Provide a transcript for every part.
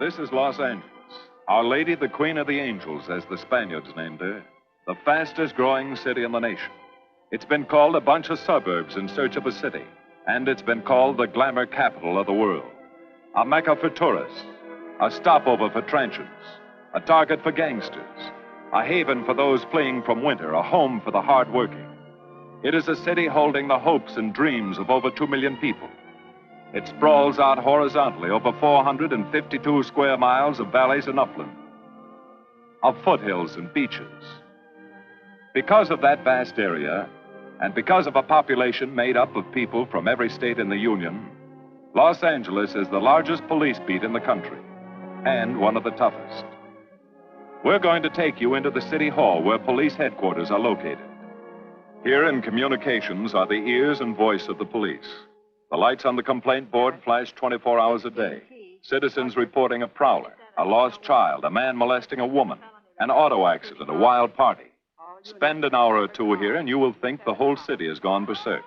This is Los Angeles. Our Lady, the Queen of the Angels, as the Spaniards named her. The fastest growing city in the nation. It's been called a bunch of suburbs in search of a city. And it's been called the glamour capital of the world. A mecca for tourists. A stopover for transients. A target for gangsters. A haven for those fleeing from winter. A home for the hardworking. It is a city holding the hopes and dreams of over 2 million people. It sprawls out horizontally over 452 square miles of valleys and upland, of foothills and beaches. Because of that vast area, and because of a population made up of people from every state in the Union, Los Angeles is the largest police beat in the country, and one of the toughest. We're going to take you into the city hall where police headquarters are located. Here in communications are the ears and voice of the police. The lights on the complaint board flash 24 hours a day. Citizens reporting a prowler, a lost child, a man molesting a woman, an auto accident, a wild party. Spend an hour or two here and you will think the whole city has gone berserk.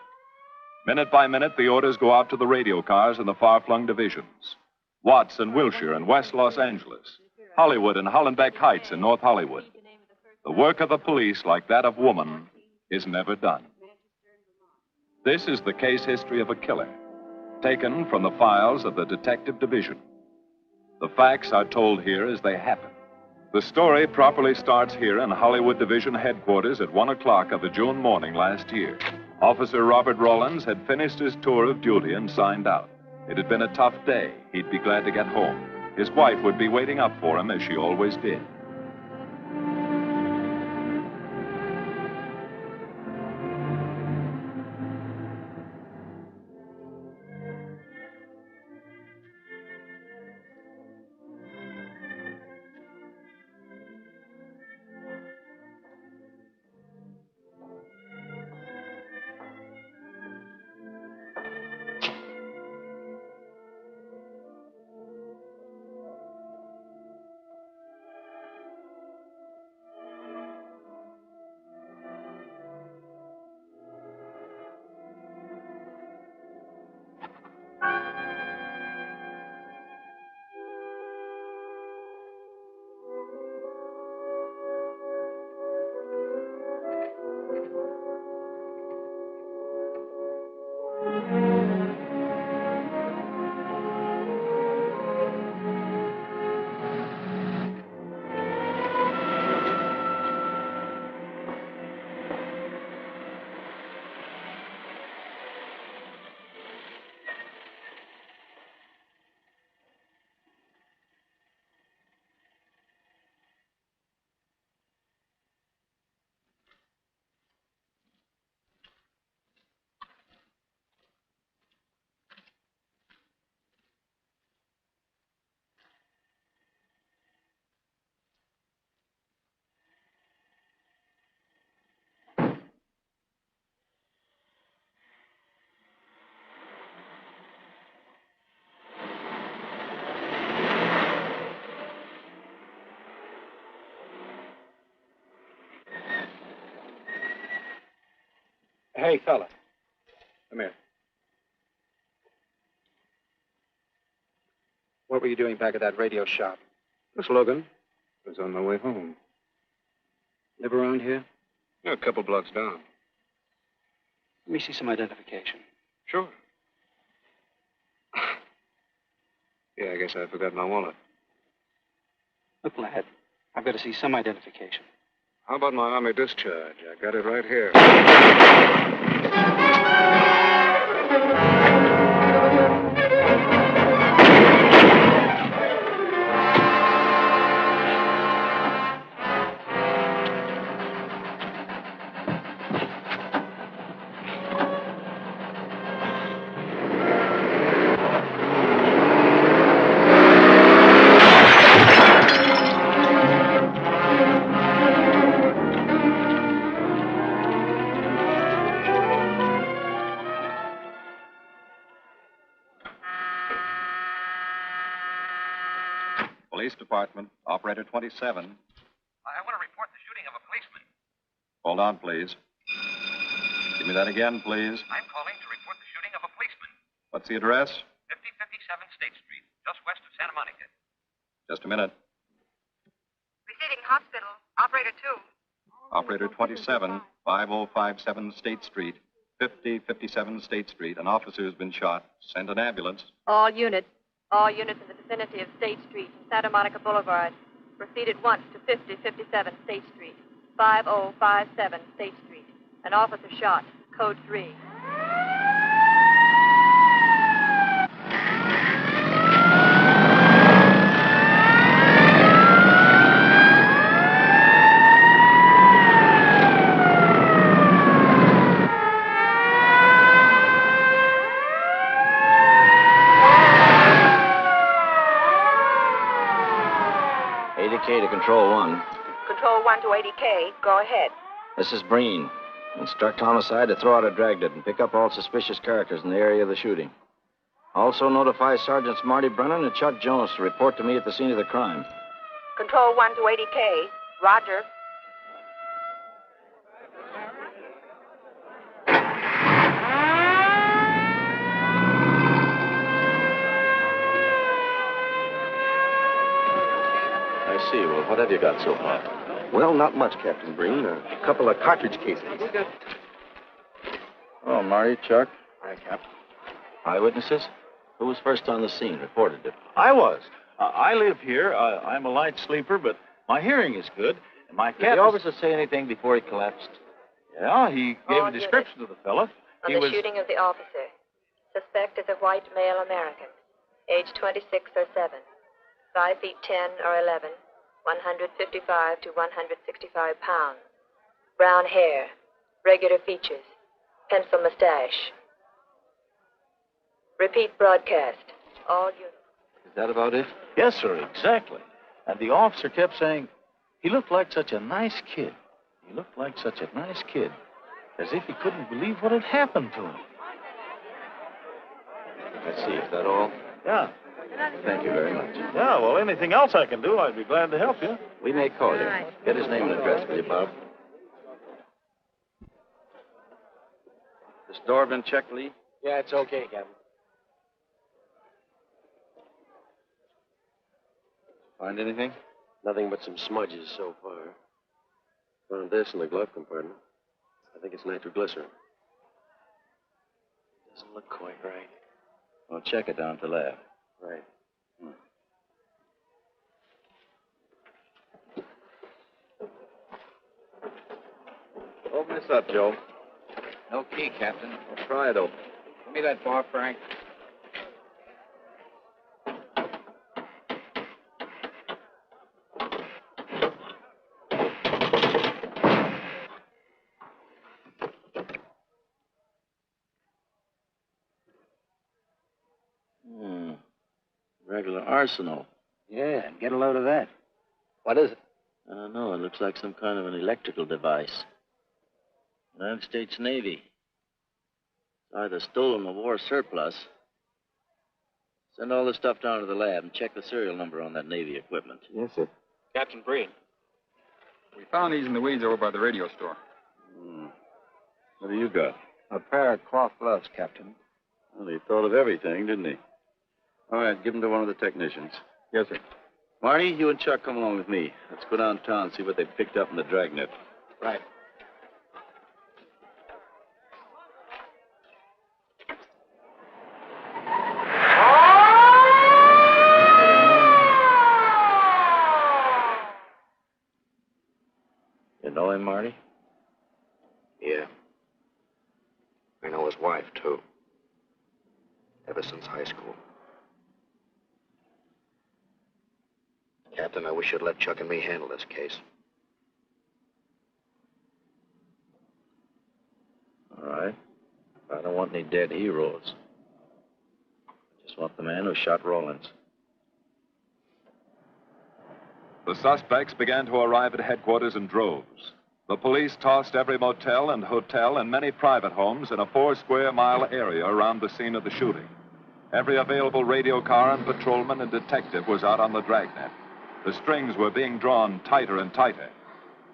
Minute by minute, the orders go out to the radio cars in the far-flung divisions. Watts and Wilshire and West Los Angeles. Hollywood and Hollenbeck Heights in North Hollywood. The work of the police, like that of woman, is never done. This is the case history of a killer, taken from the files of the Detective Division. The facts are told here as they happen. The story properly starts here in Hollywood Division headquarters at 1 o'clock of a June morning last year. Officer Robert Rollins had finished his tour of duty and signed out. It had been a tough day. He'd be glad to get home. His wife would be waiting up for him, as she always did. Hey, fella. Come here. What were you doing back at that radio shop? Miss Logan. I was on my way home. Live around here? Yeah, a couple blocks down. Let me see some identification. Sure. Yeah, I guess I forgot my wallet. Look, lad, I've got to see some identification. How about my Army discharge? I got it right here. Police Department, Operator 27. I want to report the shooting of a policeman. Hold on, please. Give me that again, please. I'm calling to report the shooting of a policeman. What's the address? 5057 State Street, just west of Santa Monica. Just a minute. Receiving hospital. Operator 2. Operator 27, 5057 State Street, 5057 State Street. An officer has been shot. Send an ambulance. All units in the vicinity of State Street and Santa Monica Boulevard. Proceed at once to 5057 State Street, 5057 State Street. An officer shot. Code 3. To Control 1. Control 1 to 80K. Go ahead. This is Breen. Instruct homicide to throw out a dragnet and pick up all suspicious characters in the area of the shooting. Also notify Sergeants Marty Brennan and Chuck Jones to report to me at the scene of the crime. Control 1 to 80K. Roger. I see. Well, what have you got so far? Well, not much, Captain Breen. A couple of cartridge casings. Oh, Marty, Chuck. Hi, Cap. Eyewitnesses? Who was first on the scene? Reported it. I was. I live here. I'm a light sleeper, but my hearing is good. And my Did cat. the officer say anything before he collapsed? Yeah, he gave a description of the fellow. On the shooting of the officer. Suspect is a white male American, age 26 or 7, 5 feet 10 or 11, 155 to 165 pounds, brown hair, regular features, pencil mustache. Repeat broadcast. All units. Is that about it? Yes, sir, exactly. And the officer kept saying, he looked like such a nice kid. He looked like such a nice kid. As if he couldn't believe what had happened to him. I see. Is that all? Yeah. Thank you very much. Yeah, well, anything else I can do, I'd be glad to help you. We may call you. Get his name and address, will you, Bob? This door been checked, Lee? Yeah, it's okay, Captain. Find anything? Nothing but some smudges so far. Found this in the glove compartment. I think it's nitroglycerin. Doesn't look quite right. Well, check it down at the lab. Right. Open this up, Joe. No key, Captain. Well, try it open. Give me that bar, Frank. Regular arsenal. Yeah, get a load of that. What is it? I don't know. It looks like some kind of an electrical device. United States Navy. It's either stolen or war surplus. Send all this stuff down to the lab and check the serial number on that Navy equipment. Yes, sir. Captain Breen. We found these in the weeds over by the radio store. What do you got? A pair of cloth gloves, Captain. Well, he thought of everything, didn't he? All right, give them to one of the technicians. Yes, sir. Marty, you and Chuck come along with me. Let's go downtown and see what they've picked up in the dragnet. Right. You know him, Marty? Yeah. I know his wife, too. Ever since high school. Captain, I wish you'd let Chuck and me handle this case. All right. I don't want any dead heroes. I just want the man who shot Rollins. The suspects began to arrive at headquarters in droves. The police tossed every motel and hotel and many private homes in a 4-square-mile area around the scene of the shooting. Every available radio car and patrolman and detective was out on the dragnet. The strings were being drawn tighter and tighter.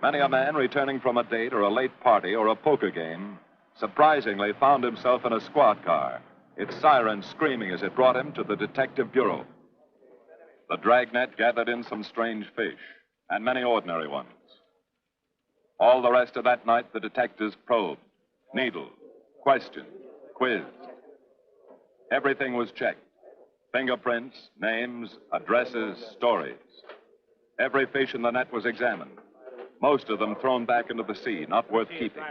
Many a man returning from a date or a late party or a poker game surprisingly found himself in a squad car, its siren screaming as it brought him to the detective bureau. The dragnet gathered in some strange fish, and many ordinary ones. All the rest of that night, the detectives probed, needled, questioned, quizzed. Everything was checked. Fingerprints, names, addresses, stories. Every fish in the net was examined. Most of them thrown back into the sea, not worth keeping.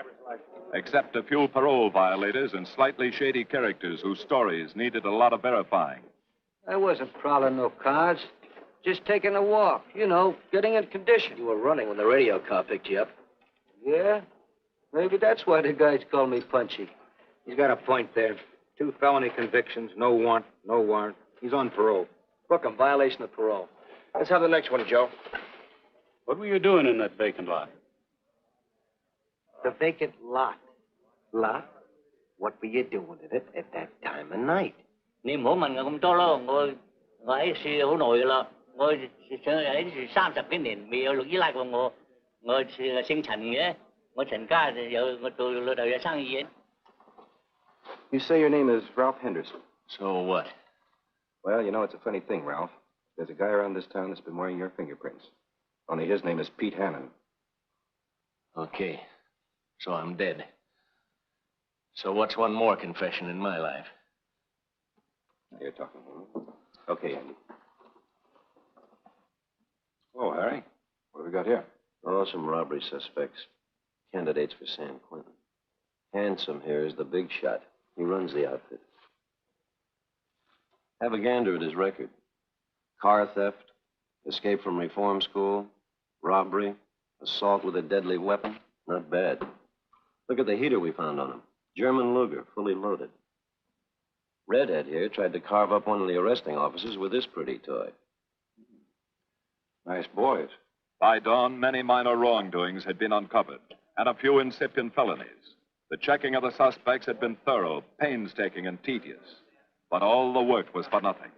Except a few parole violators and slightly shady characters whose stories needed a lot of verifying. I wasn't prowling no cars. Just taking a walk, getting in condition. You were running when the radio car picked you up. Yeah? Maybe that's why the guys call me Punchy. He's got a point there. 2 felony convictions, no warrant, no warrant. He's on parole. Book him, violation of parole. Let's have the next one, Joe. What were you doing in that vacant lot? The vacant lot. Lot? What were you doing in it at that time of night? 你唔好問我咁多咯，我喺處好耐噶啦，我上喺處30幾年，未有綠衣拉過我。我姓陳嘅，我陳家我做老豆嘅生意嘅。You say your name is Ralph Henderson. So what? Well, it's a funny thing, Ralph. There's a guy around this town that's been wearing your fingerprints. Only his name is Pete Hannon. Okay. So I'm dead. So what's one more confession in my life? Now you're talking. Okay, Andy. Oh, Harry. What have we got here? Oh, some robbery suspects. Candidates for San Quentin. Handsome here is the big shot. He runs the outfit. Have a gander at his record. Car theft, escape from reform school, robbery, assault with a deadly weapon. Not bad. Look at the heater we found on him. German Luger, fully loaded. Redhead here tried to carve up one of the arresting officers with this pretty toy. Nice boys. By dawn, many minor wrongdoings had been uncovered, and a few incipient felonies. The checking of the suspects had been thorough, painstaking, and tedious. But all the work was for nothing.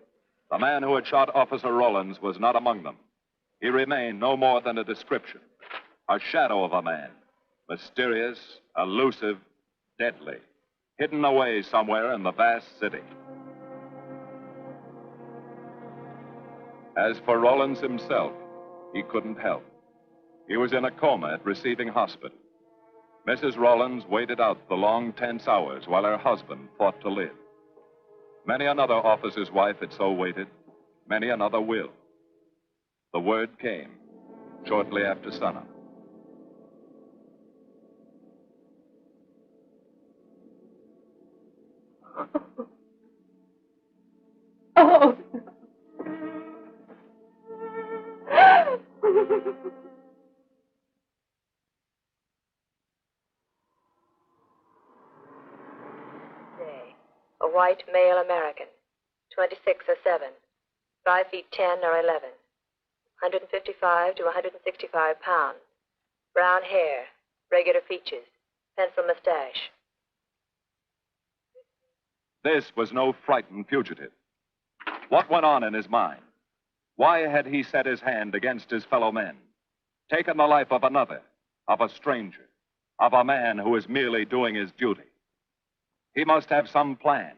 The man who had shot Officer Rollins was not among them. He remained no more than a description, a shadow of a man, mysterious, elusive, deadly, hidden away somewhere in the vast city. As for Rollins himself, he couldn't help. He was in a coma at receiving hospital. Mrs. Rollins waited out the long, tense hours while her husband fought to live. Many another officer's wife had so waited. Many another will. The word came shortly after sunup. Oh. A white male American, 26 or 7, 5 feet 10 or 11, 155 to 165 pounds, brown hair, regular features, pencil mustache. This was no frightened fugitive. What went on in his mind? Why had he set his hand against his fellow men, taken the life of another, of a stranger, of a man who was merely doing his duty? He must have some plan,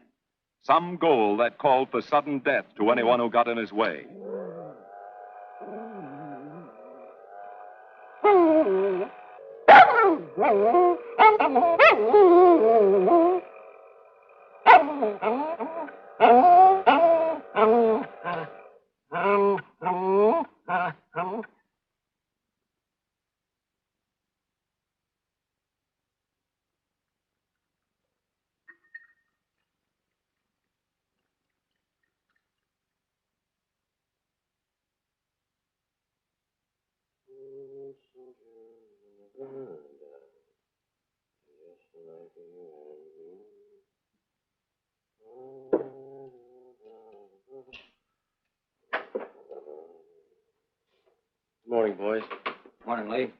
some goal that called for sudden death to anyone who got in his way. Morning, boys. Morning, Lee.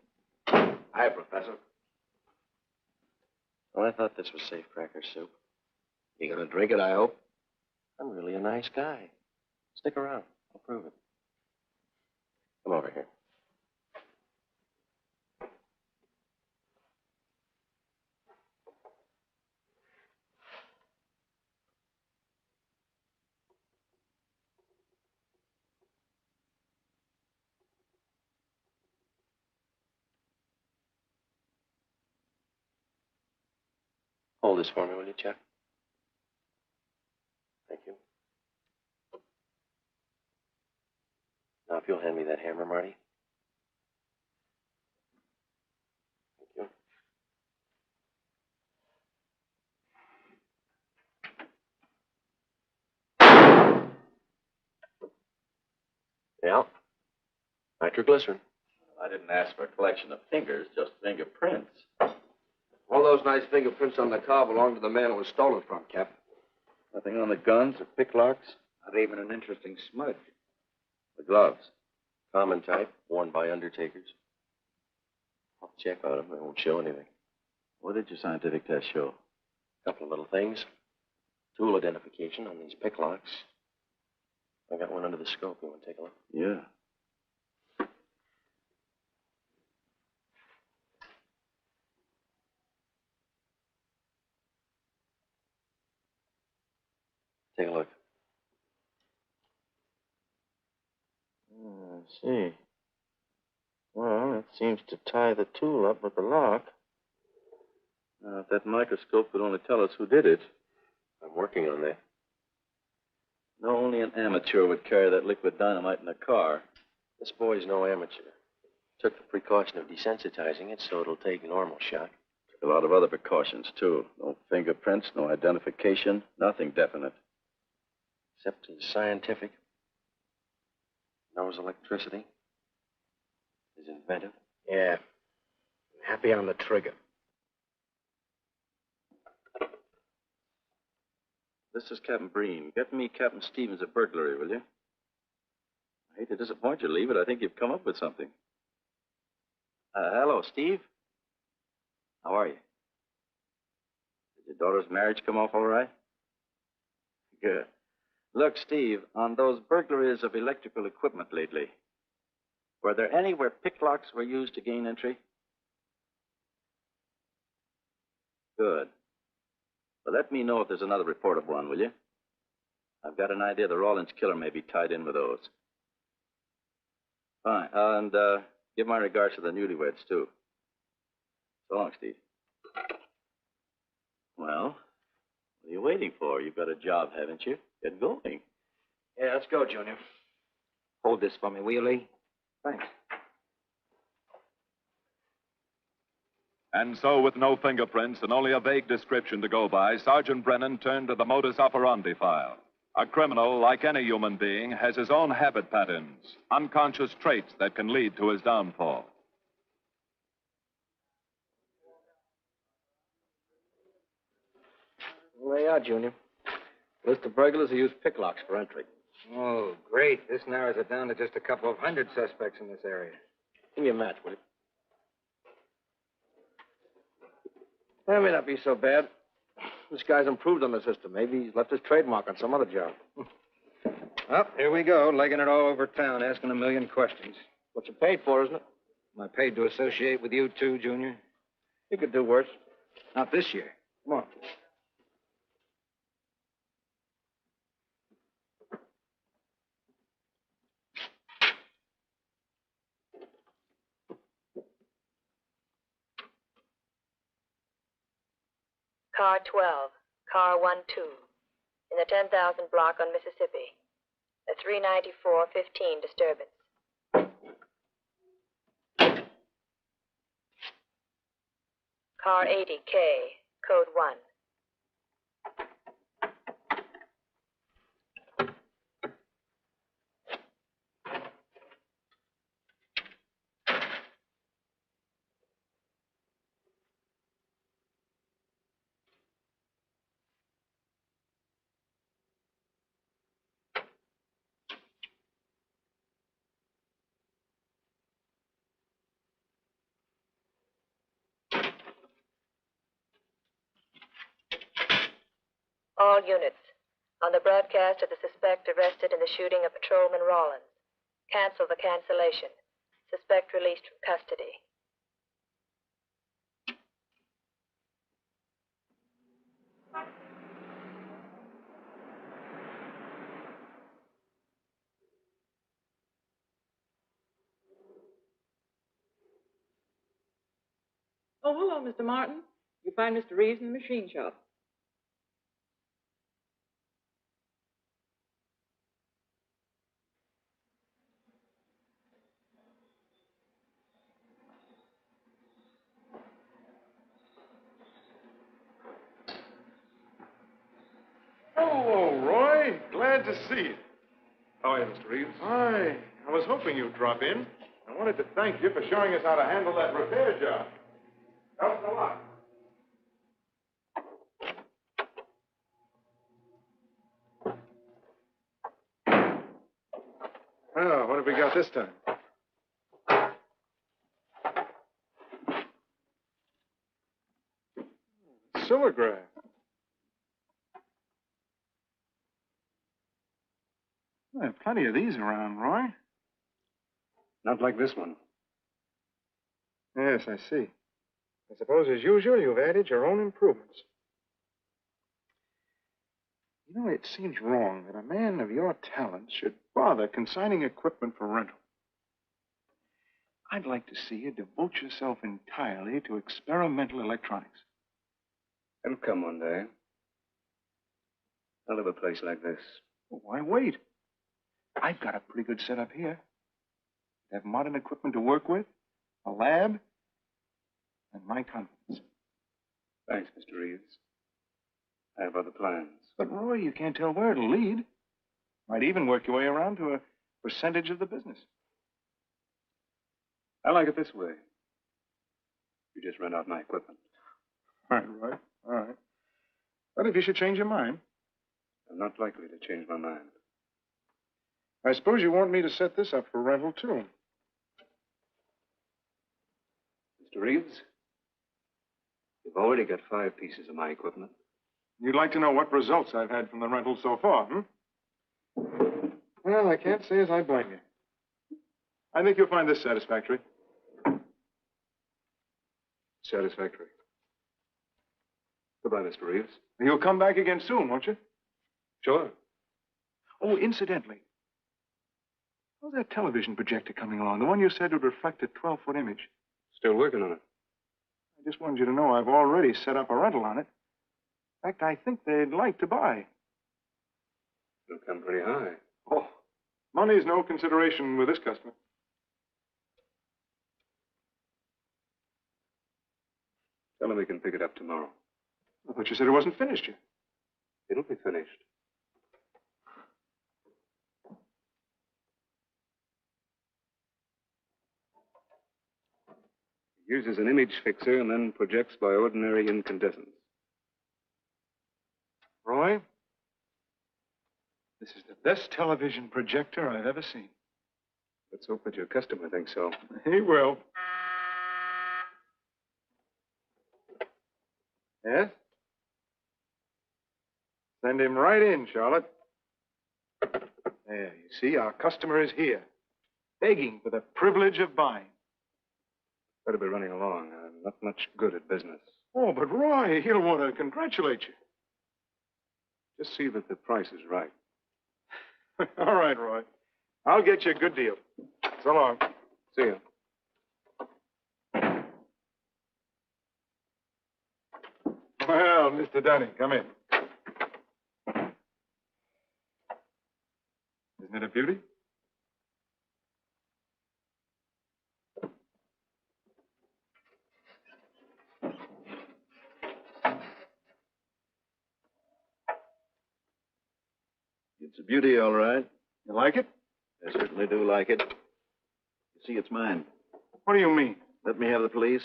Hi, Professor. Well, I thought this was safe cracker soup. You gonna drink it, I hope? I'm really a nice guy. Stick around. I'll prove it. Come over here. Hold this for me, will you, Chuck? Thank you. Now, if you'll hand me that hammer, Marty. Thank you. Yeah. Nitroglycerin. I didn't ask for a collection of fingers, just fingerprints. All those nice fingerprints on the car belong to the man it was stolen from, Captain. Nothing on the guns or picklocks? Not even an interesting smudge. The gloves. Common type, worn by undertakers. I'll check on them. They won't show anything. What did your scientific test show? A couple of little things. Tool identification on these picklocks. I got one under the scope. You want to take a look? Yeah. Take a look. I see. Well, it seems to tie the tool up with the lock. Now, if that microscope could only tell us who did it. I'm working on that. No, only an amateur would carry that liquid dynamite in a car. This boy's no amateur. Took the precaution of desensitizing it so it'll take normal shock. Took a lot of other precautions, too. No fingerprints, no identification, nothing definite. Except he's scientific. Knows electricity. Is inventive. Yeah. Happy on the trigger. This is Captain Breen. Get me Captain Stevens a burglary, will you? I hate to disappoint you, Lee, but I think you've come up with something. Hello, Steve. How are you? Did your daughter's marriage come off all right? Good. Look, Steve, on those burglaries of electrical equipment lately, were there any where picklocks were used to gain entry? Good. Well, let me know if there's another report of one, will you? I've got an idea the Rawlins killer may be tied in with those. Fine. And give my regards to the newlyweds, too. So long, Steve. Well, what are you waiting for? You've got a job, haven't you? Get going. Yeah, let's go, Junior. Hold this for me, will you, Lee? Thanks. And so, with no fingerprints and only a vague description to go by, Sergeant Brennan turned to the modus operandi file. A criminal, like any human being, has his own habit patterns, unconscious traits that can lead to his downfall. Well, there you are, Junior. List of burglars who use picklocks for entry. Oh, great. This narrows it down to just a couple of hundred suspects in this area. Give me a match, will you? That may not be so bad. This guy's improved on the system. Maybe he's left his trademark on some other job. Well, here we go, legging it all over town, asking a million questions. What you paid for, isn't it? Am I paid to associate with you, too, Junior? You could do worse. Not this year. Come on. Car 12, car 12, in the 10,000 block on Mississippi. A 394-15 disturbance. Car 80K, code 1. All units. On the broadcast of the suspect arrested in the shooting of Patrolman Rawlins. Cancel the cancellation. Suspect released from custody. Oh, hello, Mr. Martin. You find Mr. Reeves in the machine shop. Hello, Roy. Glad to see you. How are you, Mr. Reeves? Hi. I was hoping you'd drop in. I wanted to thank you for showing us how to handle that repair job. Helped a lot. Well, what have we got this time? Silograph. There are plenty of these around, Roy. Not like this one. Yes, I see. I suppose, as usual, you've added your own improvements. You know, it seems wrong that a man of your talents should bother consigning equipment for rental. I'd like to see you devote yourself entirely to experimental electronics. It'll come one day. I'll have a place like this. Well, why wait? I've got a pretty good setup here. I have modern equipment to work with, a lab, and my confidence. Thanks, Mr. Reeves. I have other plans. But, Roy, you can't tell where it'll lead. Might even work your way around to a percentage of the business. I like it this way. You just rent out my equipment. All right, Roy. All right. But if you should change your mind. I'm not likely to change my mind. I suppose you want me to set this up for rental, too. Mr. Reeves, you've already got 5 pieces of my equipment. You'd like to know what results I've had from the rental so far, Well, I can't say as I blame you. I think you'll find this satisfactory. Satisfactory. Goodbye, Mr. Reeves. You'll come back again soon, won't you? Sure. Oh, incidentally, how's that television projector coming along? The one you said would reflect a 12-foot image. Still working on it. I just wanted you to know I've already set up a rental on it. In fact, I think they'd like to buy. It'll come pretty high. Oh, money's no consideration with this customer. Tell him we can pick it up tomorrow. I thought you said it wasn't finished yet. It'll be finished. It uses an image fixer and then projects by ordinary incandescence. Roy, this is the best television projector I've ever seen. Let's hope that your customer thinks so. He will. Yes? Send him right in, Charlotte. There, you see, our customer is here, begging for the privilege of buying. Better be running along. I'm not much good at business. Oh, but Roy, he'll want to congratulate you. Just see that the price is right. All right, Roy. I'll get you a good deal. So long. See you. Well, Mr. Dunning, come in. Isn't it a beauty? It's a beauty, all right. You like it? I certainly do like it. You see, it's mine. What do you mean? Let me have the police.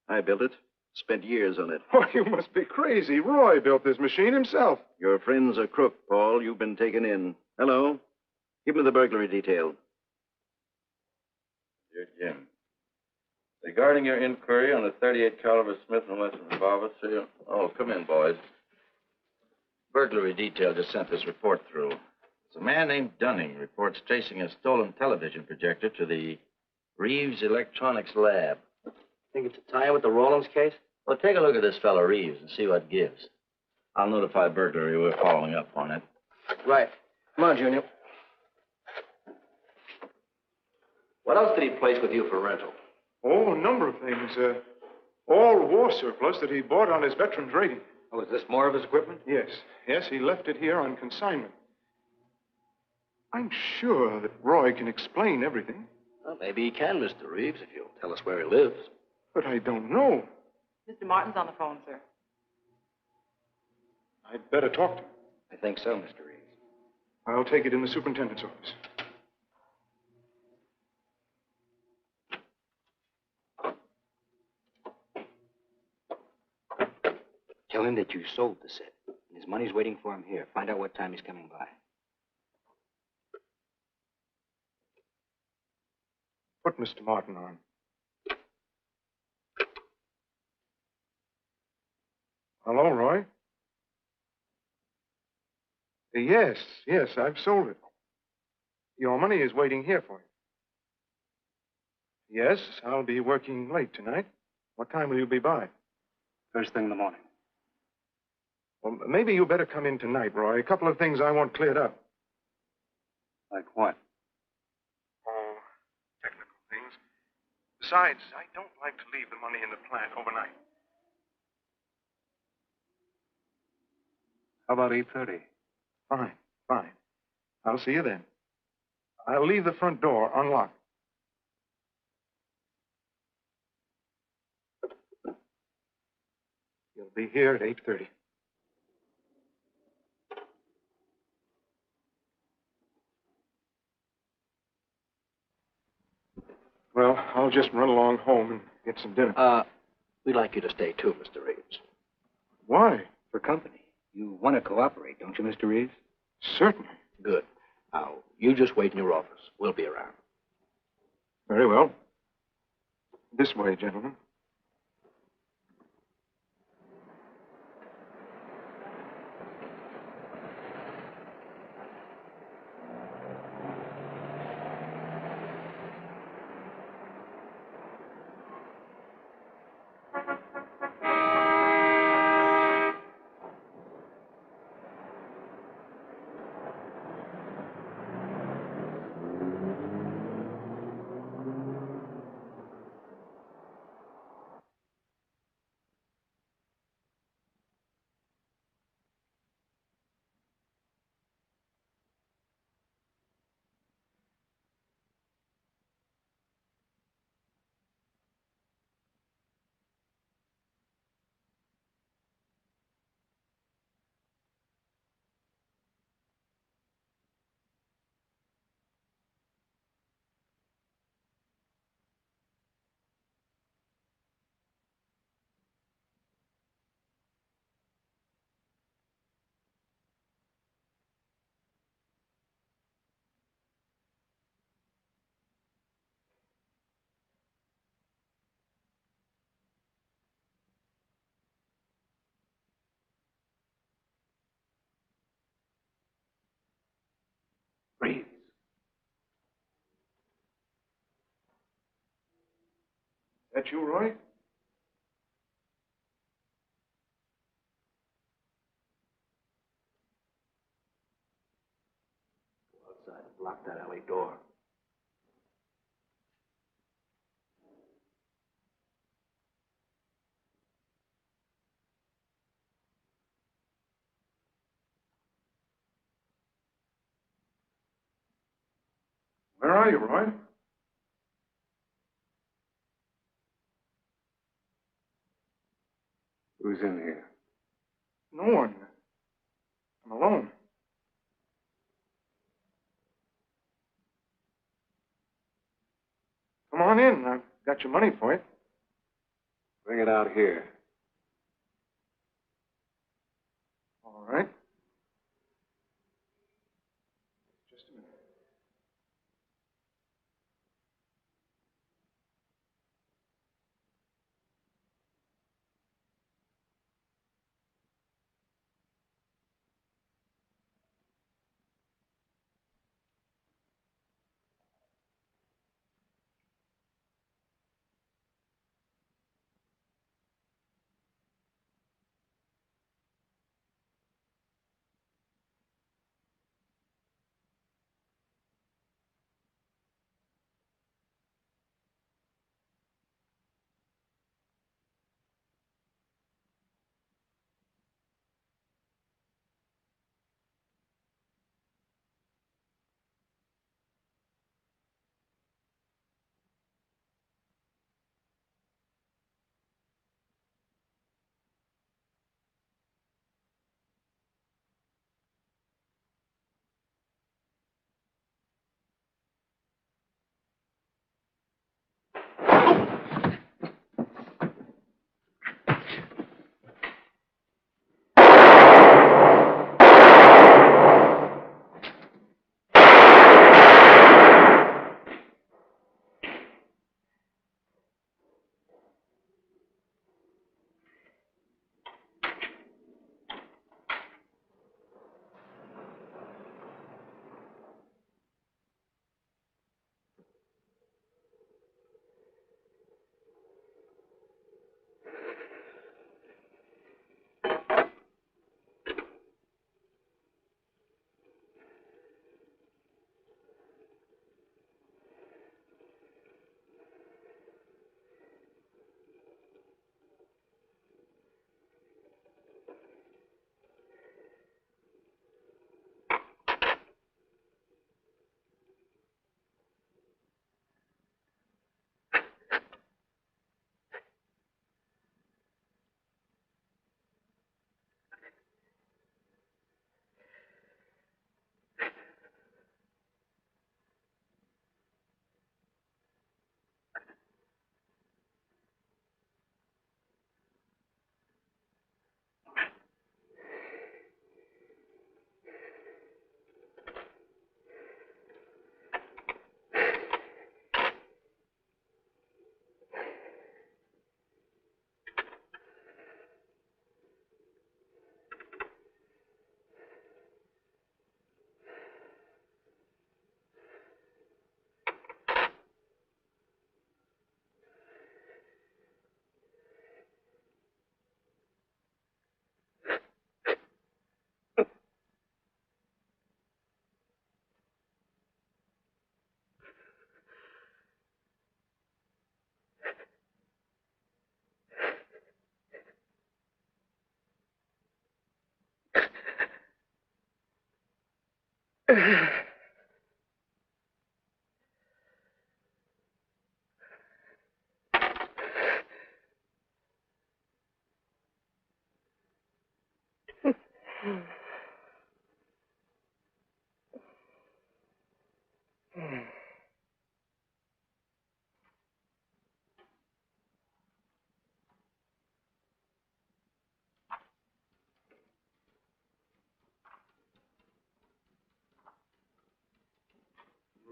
I built it. Spent years on it. Oh, you must be crazy. Roy built this machine himself. Your friend's a crook, Paul. You've been taken in. Hello? Give me the burglary detail. Dear Jim, regarding your inquiry on the .38 caliber Smith & Wesson revolver, sir. Oh, come in, boys. Burglary detail just sent this report through. It's a man named Dunning reports tracing a stolen television projector to the Reeves Electronics Lab. Think it's a tie with the Rawlins case? Well, take a look at this fellow Reeves and see what gives. I'll notify burglary we're following up on it. Right. Come on, Junior. What else did he place with you for rental? Oh, a number of things. All war surplus that he bought on his veterans rating. Oh, is this more of his equipment? Yes. Yes, he left it here on consignment. I'm sure that Roy can explain everything. Well, maybe he can, Mr. Reeves, if you'll tell us where he lives. But I don't know. Mr. Martin's on the phone, sir. I'd better talk to him. I think so, Mr. Reeves. I'll take it in the superintendent's office. Tell him that you sold the set. And his money's waiting for him here. Find out what time he's coming by. Put Mr. Martin on. Hello, Roy? Yes, I've sold it. Your money is waiting here for you. Yes, I'll be working late tonight. What time will you be by? First thing in the morning. Well, maybe you better come in tonight, Roy. A couple of things I want cleared up. Like what? Oh, technical things. Besides, I don't like to leave the money in the plant overnight. How about 8:30? Fine. I'll see you then. I'll leave the front door unlocked. You'll be here at 8:30. Well, I'll just run along home and get some dinner. We'd like you to stay too, Mr. Reeves. Why? For company. You want to cooperate, don't you, Mr. Reeves? Certainly. Good. Now, you just wait in your office. We'll be around. Very well. This way, gentlemen. Reeves. That you, Roy? Go outside and block that alley door. Where are you, Roy? Who's in here? No one. I'm alone. Come on in. I've got your money for you. Bring it out here. All right. Just a minute.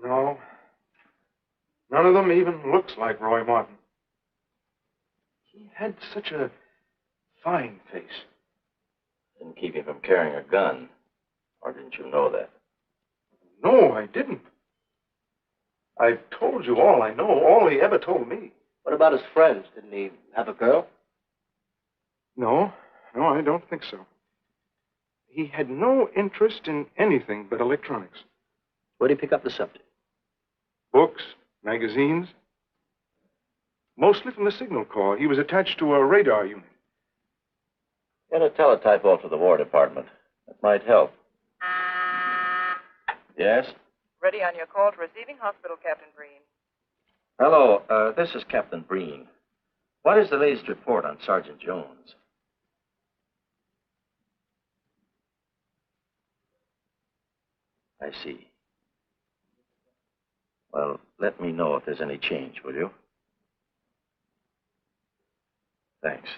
No. None of them even looks like Roy Martin. He had such a fine face. Didn't keep him from carrying a gun. Or didn't you know that? No, I didn't. I've told you all I know, all he ever told me. What about his friends? Didn't he have a girl? No, I don't think so. He had no interest in anything but electronics. Where'd he pick up the subject? Books, magazines. Mostly from the Signal Corps. He was attached to a radar unit. Get a teletype off to the War Department. That might help. Yes? Ready on your call to receiving hospital, Captain Breen. Hello, this is Captain Breen. What is the latest report on Sergeant Jones? I see. Well, let me know if there's any change, will you? Thanks.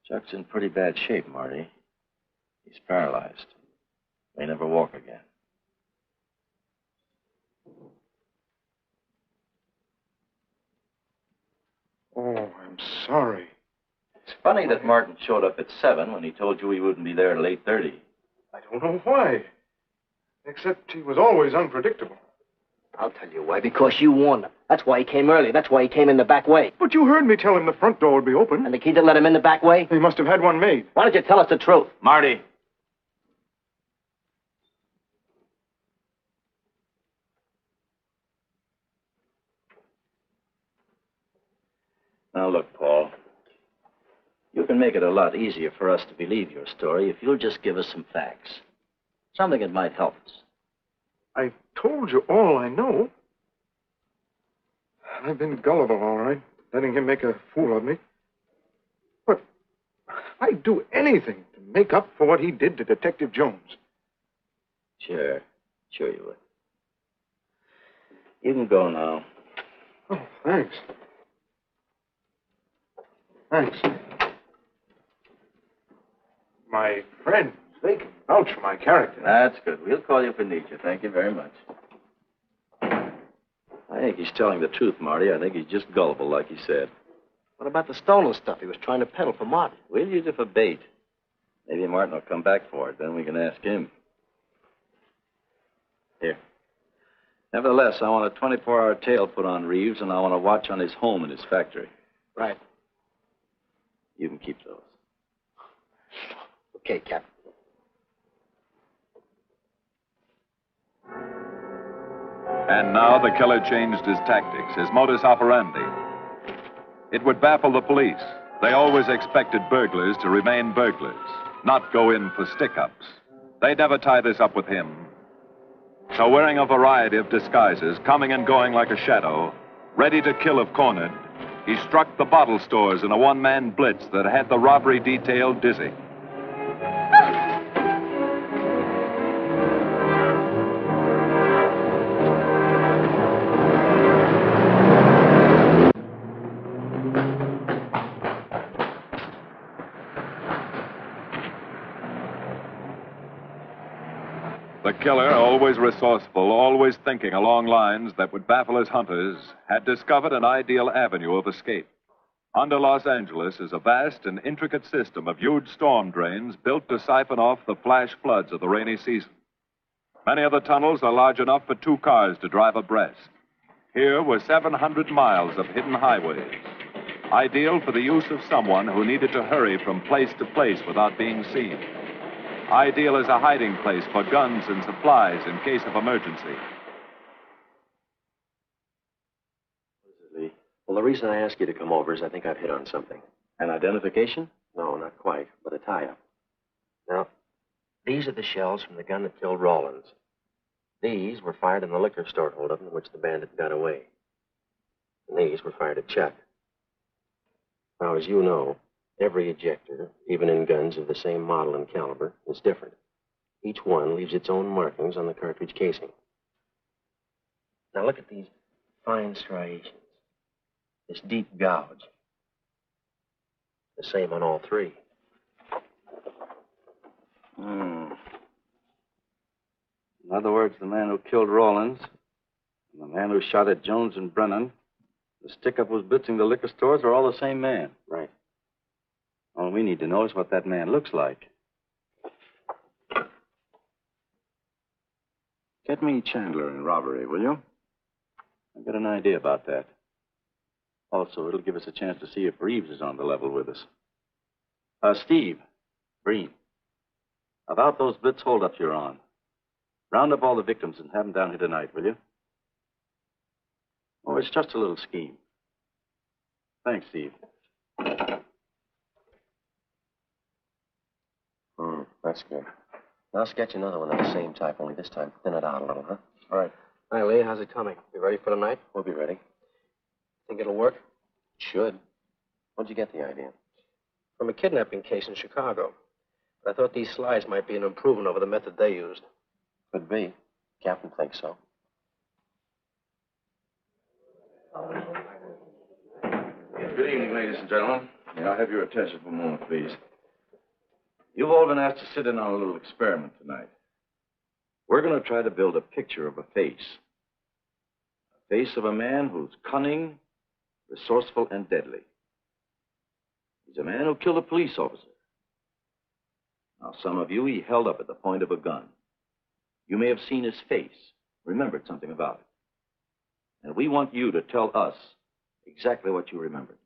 Chuck's in pretty bad shape, Marty. He's paralyzed. May never walk again. Oh, I'm sorry. It's funny that Martin showed up at 7 when he told you he wouldn't be there till 8:30. I don't know why. Except he was always unpredictable. I'll tell you why. Because you warned him. That's why he came early. That's why he came in the back way. But you heard me tell him the front door would be open. And the key that let him in the back way? He must have had one made. Why don't you tell us the truth? Marty. Now, look, Paul. You can make it a lot easier for us to believe your story if you'll just give us some facts. Something that might help us. I told you all I know. I've been gullible, all right, letting him make a fool of me. But I'd do anything to make up for what he did to Detective Jones. Sure you would. You can go now. Oh, thanks. Thanks. My friends, they can vouch for my character. That's good. We'll call you if we need you. Thank you very much. I think he's telling the truth, Marty. I think he's just gullible, like he said. What about the stolen stuff he was trying to peddle for Martin? We'll use it for bait. Maybe Martin will come back for it. Then we can ask him. Here. Nevertheless, I want a 24-hour tail put on Reeves, and I want a watch on his home and his factory. Right. You can keep those. Okay, Captain. And now the killer changed his tactics, his modus operandi. It would baffle the police. They always expected burglars to remain burglars, not go in for stick-ups. They'd never tie this up with him. So wearing a variety of disguises, coming and going like a shadow, ready to kill if cornered, he struck the bottle stores in a one-man blitz that had the robbery detail dizzy. The killer, always resourceful, always thinking along lines that would baffle his hunters, had discovered an ideal avenue of escape. Under Los Angeles is a vast and intricate system of huge storm drains built to siphon off the flash floods of the rainy season. Many of the tunnels are large enough for 2 cars to drive abreast. Here were 700 miles of hidden highways, ideal for the use of someone who needed to hurry from place to place without being seen. Ideal as a hiding place for guns and supplies in case of emergency. Well, the reason I asked you to come over is I think I've hit on something. An identification? No, not quite, but a tie-up. Now, These are the shells from the gun that killed Rawlins. These were fired in the liquor store holdup in which the bandit got away. And these were fired at Chuck. Now, as you know, every ejector, even in guns of the same model and caliber, is different. Each one leaves its own markings on the cartridge casing. Now, look at these fine striations. This deep gouge. The same on all three. In other words, the man who killed Rawlins and the man who shot at Jones and Brennan, the stick-up who's blitzing the liquor stores, are all the same man. Right. All we need to know is what that man looks like. Get me Chandler in robbery, will you? I've got an idea about that. Also, it'll give us a chance to see if Reeves is on the level with us. Steve, Breen, about those blitz holdups you're on. Round up all the victims and have them down here tonight, will you? Oh, it's just a little scheme. Thanks, Steve. That's good. I'll sketch another one of the same type, only this time thin it out a little, huh? All right. Hi, Lee. How's it coming? You ready for tonight? We'll be ready. Think it'll work? Should. Where'd you get the idea? From a kidnapping case in Chicago. But I thought these slides might be an improvement over the method they used. Could be. Captain thinks so. Good evening, ladies and gentlemen. May I have your attention for a moment, please? You've all been asked to sit in on a little experiment tonight. We're going to try to build a picture of a face. A face of a man who's cunning, resourceful, and deadly. He's a man who killed a police officer. Now, some of you he held up at the point of a gun. You may have seen his face, remembered something about it. And we want you to tell us exactly what you remembered.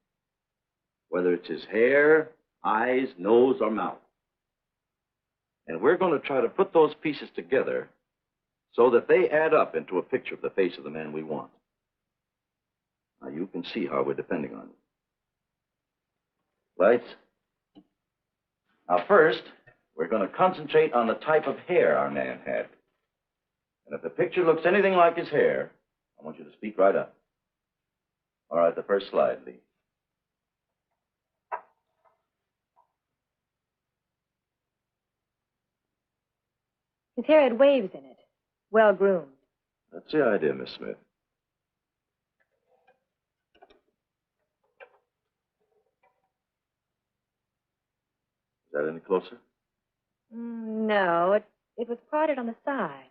Whether it's his hair, eyes, nose, or mouth. And we're going to try to put those pieces together so that they add up into a picture of the face of the man we want. Now, you can see how we're depending on you. Lights? Now, first, we're going to concentrate on the type of hair our man had. And if the picture looks anything like his hair, I want you to speak right up. All right, the first slide, Lee. His hair had waves in it. Well groomed. That's the idea, Miss Smith. Is that any closer? No, it was parted on the side.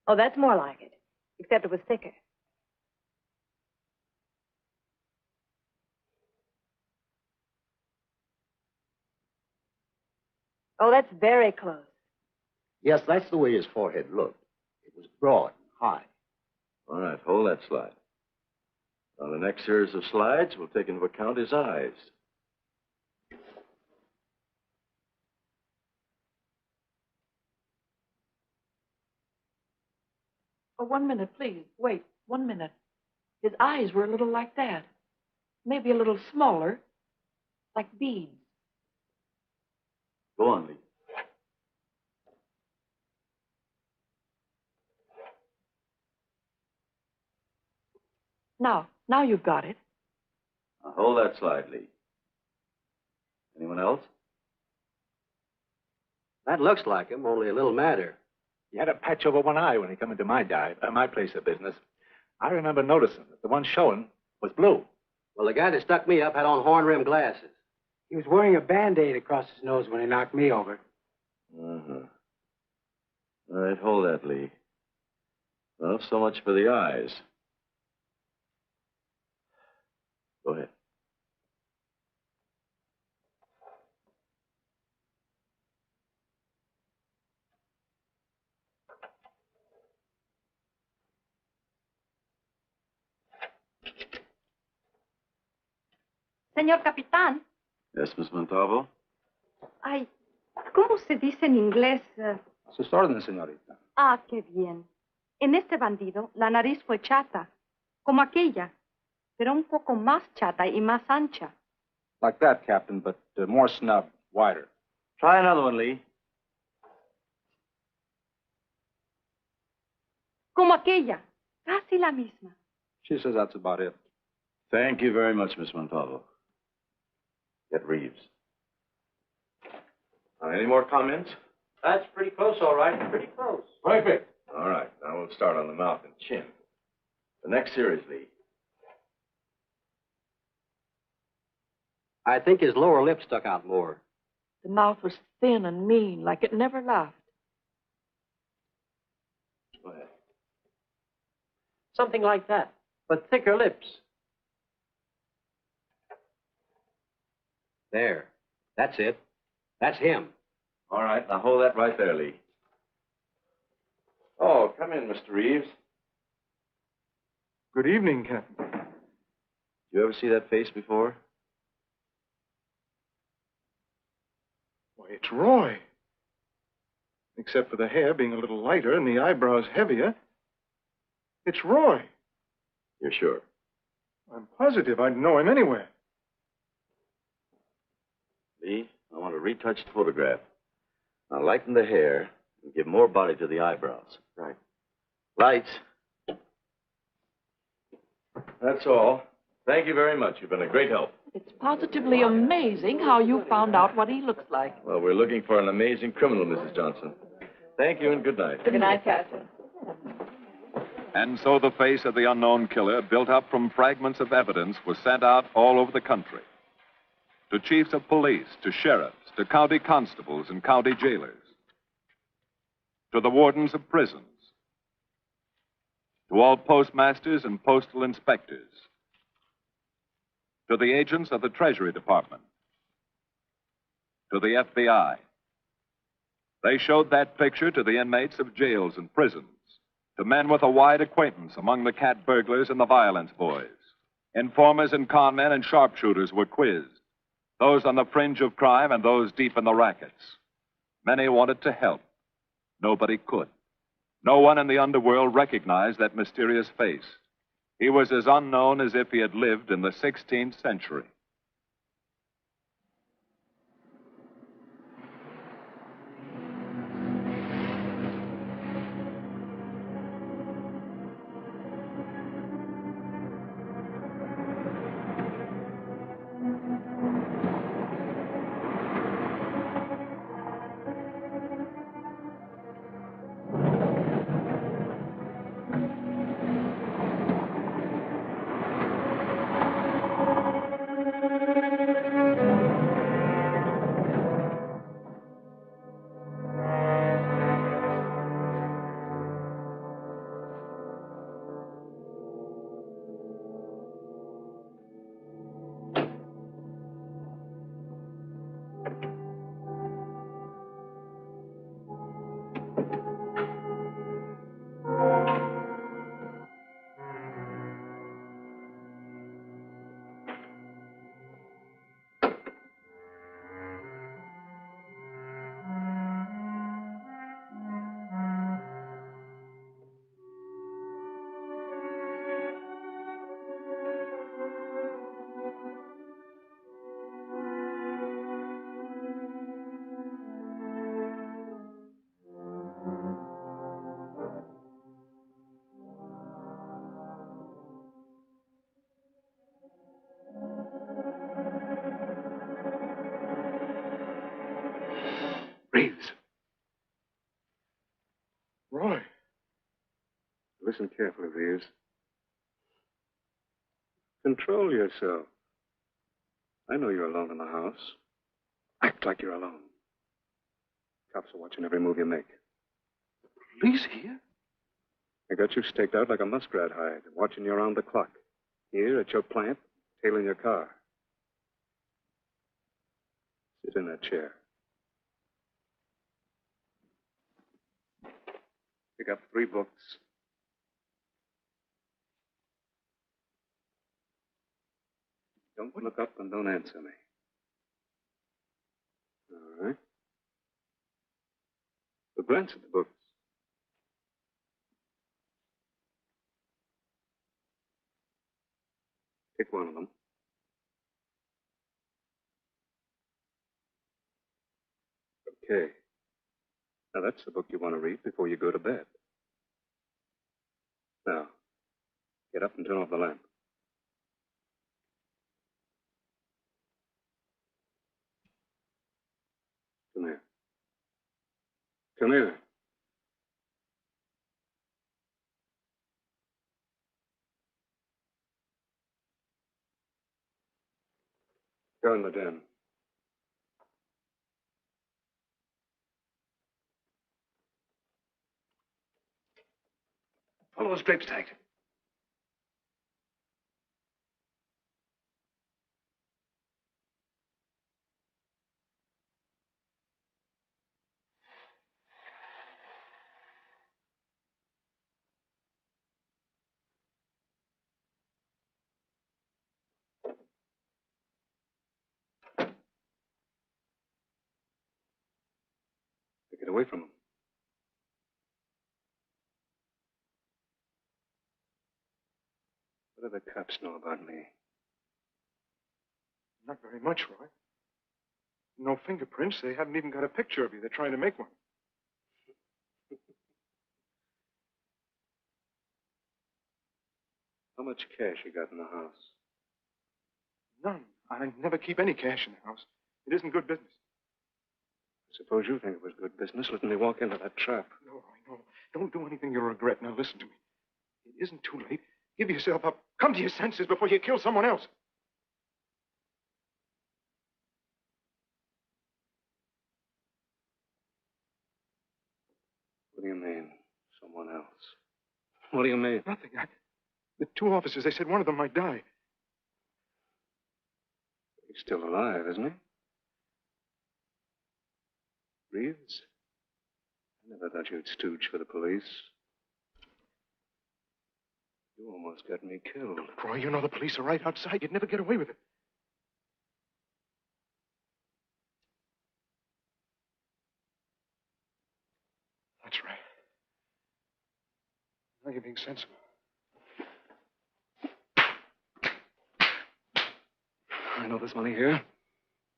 Oh, that's more like it, except it was thicker. Oh, that's very close. Yes, that's the way his forehead looked. It was broad and high. All right, hold that slide. On the next series of slides, we'll take into account his eyes. Oh, 1 minute, please. Wait, 1 minute. His eyes were a little like that. Maybe a little smaller, like beads. Go on, Lee. Now you've got it. Now hold that slide, Lee. Anyone else? That looks like him, only a little madder. He had a patch over one eye when he come into my place of business. I remember noticing that the one showing was blue. Well, the guy that stuck me up had on horn-rimmed glasses. He was wearing a Band-Aid across his nose when he knocked me over. Uh-huh. All right, hold that, Lee. Well, so much for the eyes. Go ahead. Señor Capitán. Yes, Miss Montalvo? Ay, ¿cómo se dice en inglés? A sus órdenes, señorita. Ah, qué bien. En este bandido, la nariz fue chata, como aquella, pero un poco más chata y más ancha. Like that, Captain, but more snub, wider. Try another one, Lee. Como aquella. Casi la misma. She says that's about it. Thank you very much, Miss Montalvo. Get Reeves. Any more comments? That's pretty close, all right. Pretty close. Perfect. All right, now we'll start on the mouth and chin. The next series, Lee. I think his lower lip stuck out more. The mouth was thin and mean, like it never laughed. Go ahead. Something like that, but thicker lips. There. That's it. That's him. All right, now hold that right there, Lee. Oh, come in, Mr. Reeves. Good evening, Captain. You ever see that face before? Why, it's Roy. Except for the hair being a little lighter and the eyebrows heavier. It's Roy. You're sure? I'm positive I'd know him anywhere. Lee, I want a retouched photograph. Now lighten the hair and give more body to the eyebrows. Right. Lights. That's all. Thank you very much. You've been a great help. It's positively amazing how you found out what he looks like. Well, we're looking for an amazing criminal, Mrs. Johnson. Thank you and good night. Good night, Captain. And so the face of the unknown killer, built up from fragments of evidence, was sent out all over the country. To chiefs of police, to sheriffs, to county constables and county jailers, to the wardens of prisons, to all postmasters and postal inspectors, to the agents of the Treasury Department, to the FBI. They showed that picture to the inmates of jails and prisons, to men with a wide acquaintance among the cat burglars and the violence boys. Informers and conmen and sharpshooters were quizzed, those on the fringe of crime and those deep in the rackets. Many wanted to help. Nobody could. No one in the underworld recognized that mysterious face. He was as unknown as if he had lived in the 16th century. Reeves. Roy. Listen carefully, Reeves. Control yourself. I know you're alone in the house. Act like you're alone. Cops are watching every move you make. Police here? They got you staked out like a muskrat hide, watching you around the clock. Here at your plant, tailing your car. Sit in that chair. Pick up 3 books. Don't look up and don't answer me. All right. So glance at the books. Pick one of them. Okay. Now, that's the book you want to read before you go to bed. Now, get up and turn off the lamp. Come here. Come here. Go in the den. Pull those drapes tight. Get away from them. What do the cops know about me? Not very much, Roy. No fingerprints. They haven't even got a picture of you. They're trying to make one. How much cash you got in the house? None. I never keep any cash in the house. It isn't good business. Suppose you think it was good business letting me walk into that trap. No, Roy, no. Don't do anything you'll regret. Now, listen to me. It isn't too late. Give yourself up. Come to your senses before you kill someone else. What do you mean, someone else? What do you mean? Nothing. The two officers, they said one of them might die. He's still alive, isn't he? Reeves? I never thought you'd stooge for the police. You almost got me killed. Roy, you know the police are right outside. You'd never get away with it. That's right. Now you're being sensible. I know there's money here.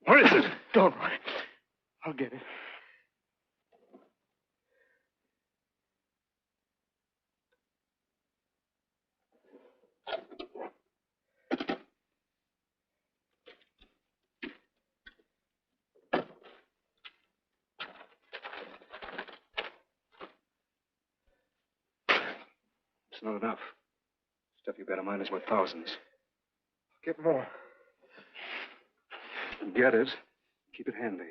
Where is it? Don't, Roy. I'll get it. It's not enough. Stuff you better mind is worth thousands. I'll get more. Get it. Keep it handy.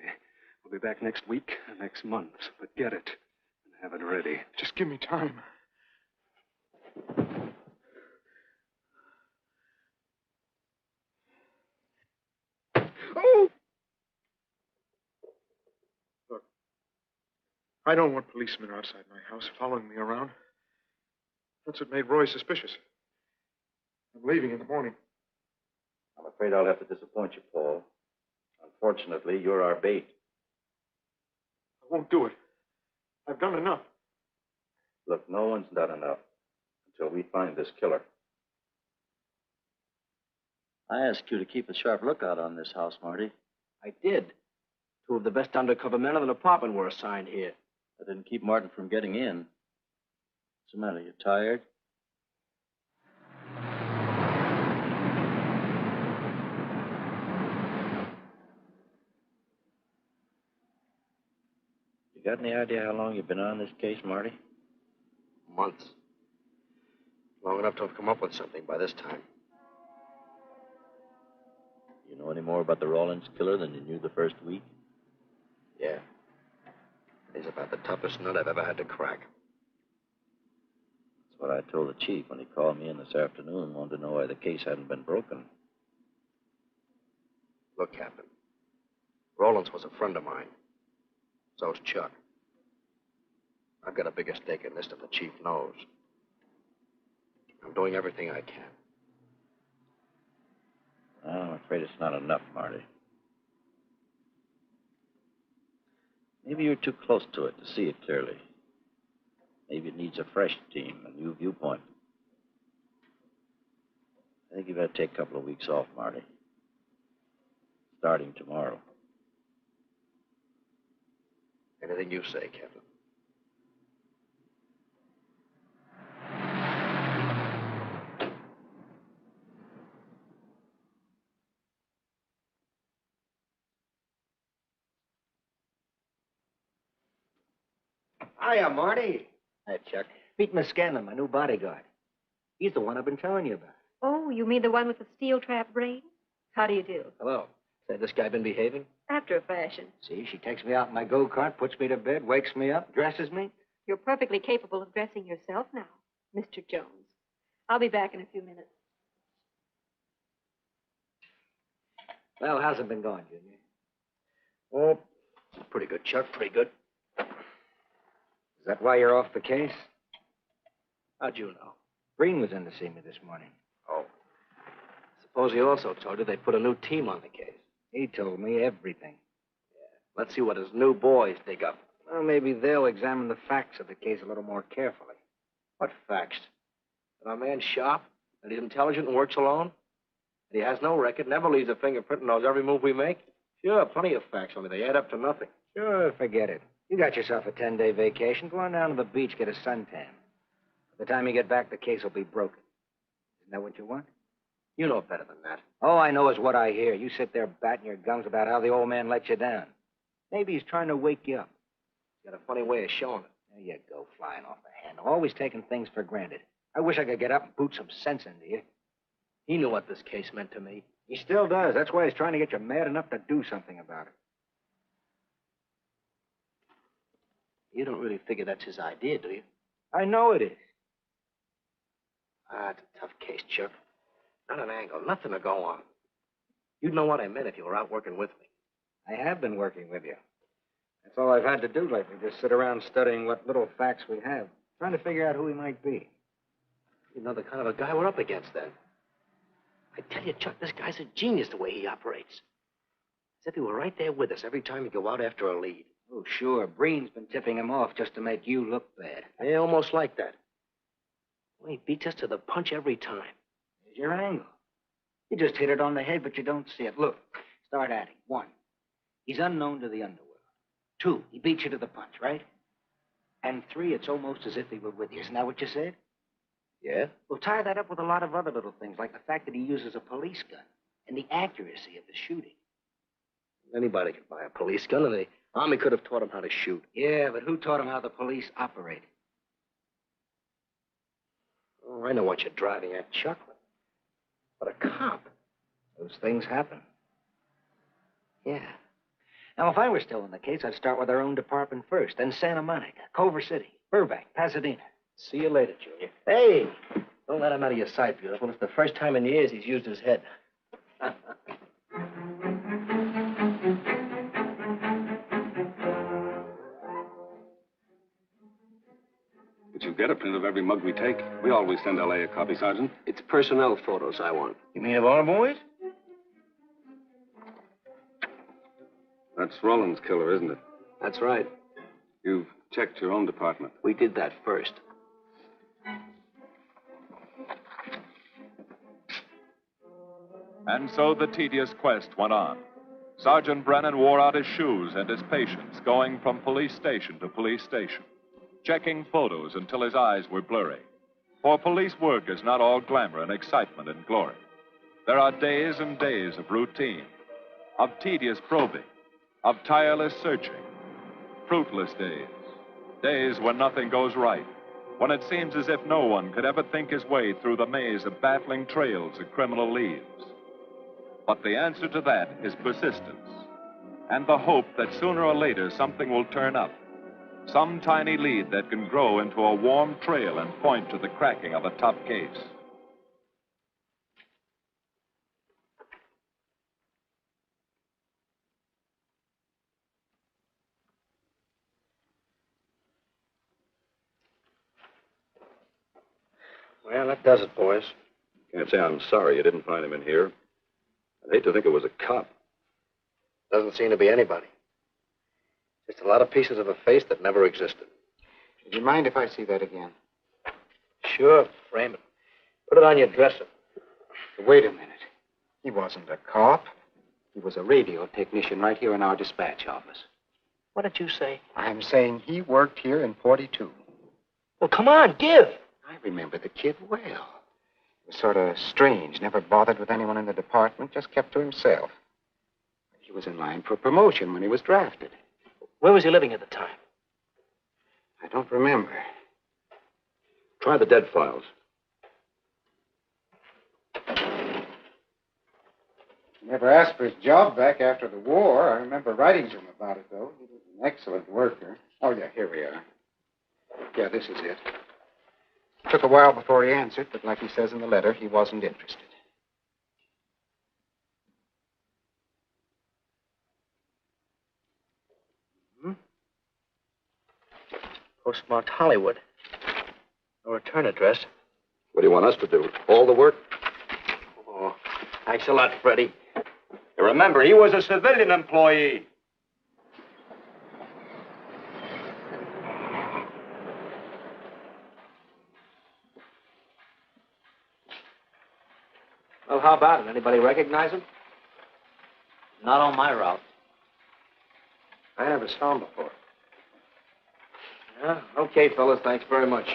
We'll be back next week, next month. But get it and have it ready. Just give me time. Oh! Look, I don't want policemen outside my house following me around. That's what made Roy suspicious. I'm leaving in the morning. I'm afraid I'll have to disappoint you, Paul. Unfortunately, you're our bait. I won't do it. I've done enough. Look, no one's done enough until we find this killer. I asked you to keep a sharp lookout on this house, Marty. I did. Two of the best undercover men in the department were assigned here. I didn't keep Martin from getting in. What's the matter? You tired? You got any idea how long you've been on this case, Marty? Months. Long enough to have come up with something by this time. You know any more about the Rawlins killer than you knew the first week? Yeah. He's about the toughest nut I've ever had to crack. That's what I told the chief when he called me in this afternoon and wanted to know why the case hadn't been broken. Look, Captain. Rawlins was a friend of mine. So's Chuck. I've got a bigger stake in this than the chief knows. I'm doing everything I can. Well, I'm afraid it's not enough, Marty. Maybe you're too close to it to see it clearly. Maybe it needs a fresh team, a new viewpoint. I think you better take a couple of weeks off, Marty. Starting tomorrow. Anything you say, Captain. Hiya, Marty. Hi, Chuck. Meet Miss Scanlon, my new bodyguard. He's the one I've been telling you about. Oh, you mean the one with the steel trap brain? How do you do? Hello. Say, this guy been behaving? After a fashion. See, she takes me out in my go-kart, puts me to bed, wakes me up, dresses me. You're perfectly capable of dressing yourself now, Mr. Jones. I'll be back in a few minutes. Well, how's it been going, Junior? Oh, pretty good, Chuck, pretty good. Is that why you're off the case? How'd you know? Breen was in to see me this morning. Oh. Suppose he also told you they put a new team on the case. He told me everything. Let's see what his new boys dig up. Well, maybe they'll examine the facts of the case a little more carefully. What facts? That our man's sharp, that he's intelligent and works alone, that he has no record, never leaves a fingerprint and knows every move we make? Sure, plenty of facts, only they add up to nothing. Sure, forget it. You got yourself a 10-day vacation. Go on down to the beach, get a suntan. By the time you get back, the case will be broken. Isn't that what you want? You know better than that. All I know is what I hear. You sit there batting your gums about how the old man let you down. Maybe he's trying to wake you up. He's got a funny way of showing it. There you go, flying off the handle. Always taking things for granted. I wish I could get up and boot some sense into you. He knew what this case meant to me. He still does. That's why he's trying to get you mad enough to do something about it. You don't really figure that's his idea, do you? I know it is. Ah, it's a tough case, Chuck. Not an angle, nothing to go on. You'd know what I meant if you were out working with me. I have been working with you. That's all I've had to do lately, just sit around studying what little facts we have, trying to figure out who he might be. You know the kind of a guy we're up against, then. I tell you, Chuck, this guy's a genius the way he operates. As if he were right there with us every time we go out after a lead. Oh, sure. Breen's been tipping him off just to make you look bad. Yeah, almost like that. Well, he beats us to the punch every time. There's your angle. You just hit it on the head, but you don't see it. Look, start adding. 1, he's unknown to the underworld. 2, he beats you to the punch, right? And 3, it's almost as if he were with you. Isn't that what you said? Yeah? Well, tie that up with a lot of other little things, like the fact that he uses a police gun and the accuracy of the shooting. Anybody could buy a police gun, and the Army could have taught him how to shoot. Yeah, but who taught him how the police operate? Oh, I know what you're driving at, Chuck. But a cop. Those things happen. Yeah. Now, if I were still in the case, I'd start with our own department first, then Santa Monica, Culver City, Burbank, Pasadena. See you later, Junior. Hey! Don't let him out of your sight, beautiful. It's the first time in years he's used his head. But you get a print of every mug we take. We always send L.A. a copy, Sergeant. It's personnel photos I want. You mean of our boys? That's Rollins' killer, isn't it? That's right. You've checked your own department. We did that first. And so the tedious quest went on. Sergeant Brennan wore out his shoes and his patience, going from police station to police station, checking photos until his eyes were blurry. For police work is not all glamour and excitement and glory. There are days and days of routine, of tedious probing, of tireless searching, fruitless days, days when nothing goes right, when it seems as if no one could ever think his way through the maze of baffling trails a criminal leaves. But the answer to that is persistence, and the hope that sooner or later something will turn up, some tiny lead that can grow into a warm trail and point to the cracking of a tough case. Well, that does it, boys. Can't say I'm sorry you didn't find him in here. I'd hate to think it was a cop. Doesn't seem to be anybody. Just a lot of pieces of a face that never existed. Would you mind if I see that again? Sure, frame it. Put it on your dresser. Wait a minute. He wasn't a cop. He was a radio technician right here in our dispatch office. What did you say? I'm saying he worked here in 42. Well, come on, give. I remember the kid well. He was sort of strange, never bothered with anyone in the department, just kept to himself. He was in line for promotion when he was drafted. Where was he living at the time? I don't remember. Try the dead files. Never asked for his job back after the war. I remember writing to him about it, though. He was an excellent worker. Oh, yeah, here we are. Yeah, this is it. Took a while before he answered, but like he says in the letter, he wasn't interested. Postmarked Hollywood. No return address. What do you want us to do? All the work? Oh, thanks a lot, Freddie. Remember, he was a civilian employee. Well, how about it? Anybody recognize him? Not on my route. I never saw him before. Yeah, okay, fellas. Thanks very much.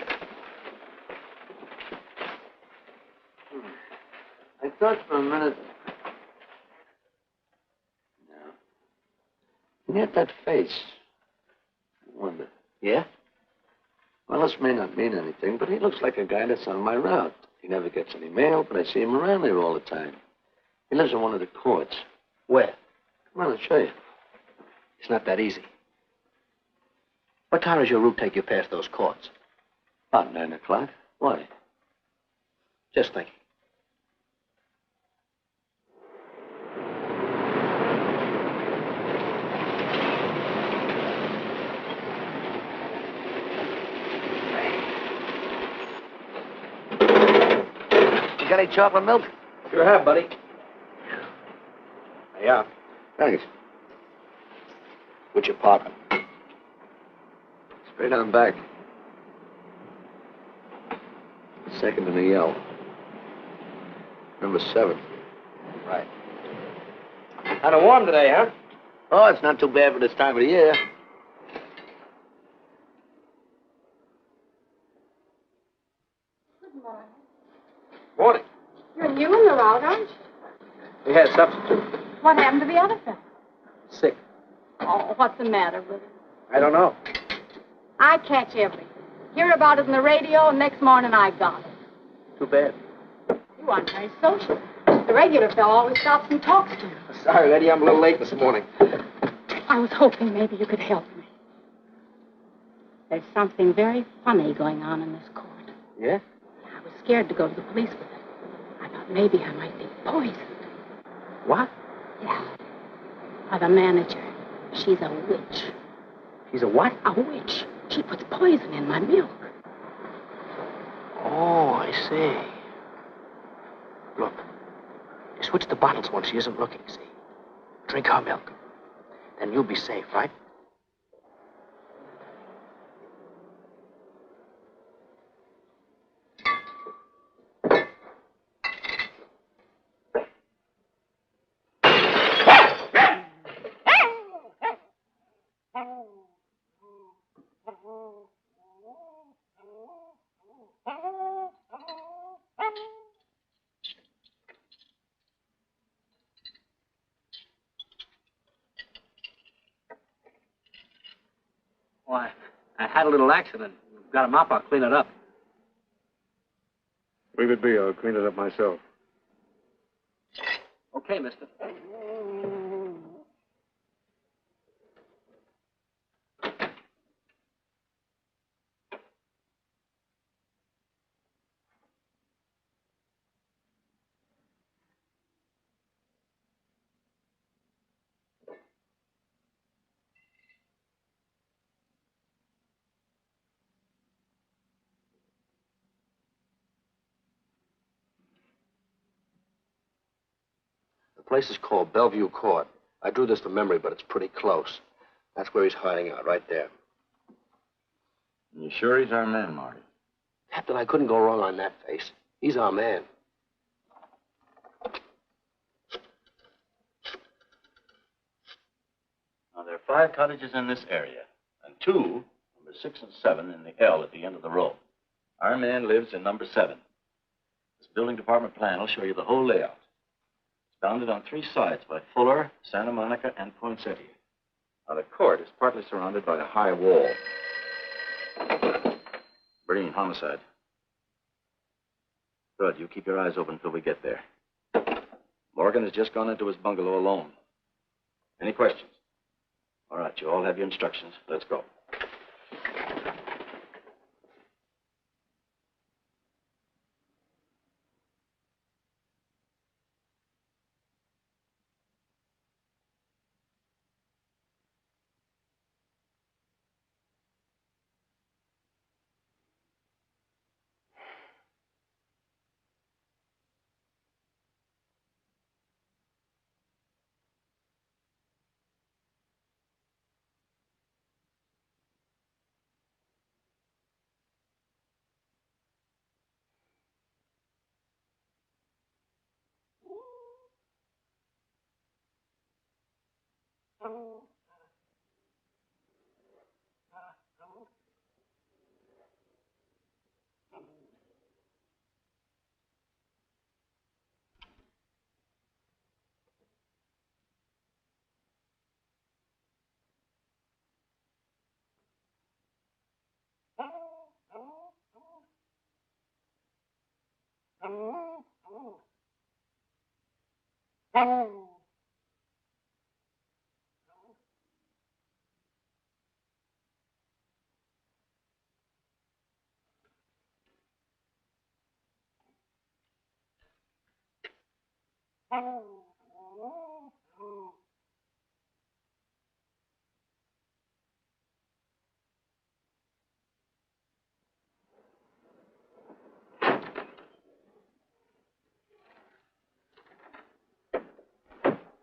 I thought for a minute. No. He had that face. I wonder. Yeah? Well, this may not mean anything, but he looks like a guy that's on my route. He never gets any mail, but I see him around there all the time. He lives in one of the courts. Where? Come on, I'll show you. It's not that easy. What time does your route take you past those courts? About 9 o'clock. Why? Just thinking. You got any chocolate milk? Sure have, buddy. Yeah. Thanks. Which apartment? Straight on back. Second in the yell. Number 7. Right. Kind of warm today, huh? Oh, it's not too bad for this time of the year. Good morning. Morning. You're new in the route, aren't you? We had substitute. What happened to the other fellow? Sick. Oh, what's the matter with him? I don't know. I catch everything. Hear about it on the radio, and next morning I got it. Too bad. You aren't very social. The regular fellow always stops and talks to you. Sorry, Eddie, I'm a little late this morning. I was hoping maybe you could help me. There's something very funny going on in this court. Yeah? I was scared to go to the police with it. I thought maybe I might be poisoned. What? Yeah. By the manager. She's a witch. She's a what? A witch. She puts poison in my milk. Oh, I see. Look, you switch the bottles when she isn't looking, see? Drink her milk. Then you'll be safe, right? Why, I had a little accident. Got a mop, I'll clean it up. Leave it be. I'll clean it up myself. Okay, mister. The place is called Bellevue Court. I drew this from memory, but it's pretty close. That's where he's hiding out, right there. You sure he's our man, Marty? Captain, I couldn't go wrong on that face. He's our man. Now, there are 5 cottages in this area, and 2, number 6 and 7, in the L at the end of the row. Our man lives in number 7. This building department plan will show you the whole layout. It's bounded on 3 sides by Fuller, Santa Monica, and Poinsettia. Now, the court is partly surrounded by a high wall. Brady, homicide. Good. You keep your eyes open until we get there. Morgan has just gone into his bungalow alone. Any questions? All right, you all have your instructions. Let's go.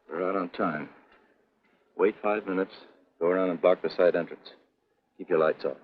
We're out on time. Wait 5 minutes. Go around and block the side entrance. Keep your lights off.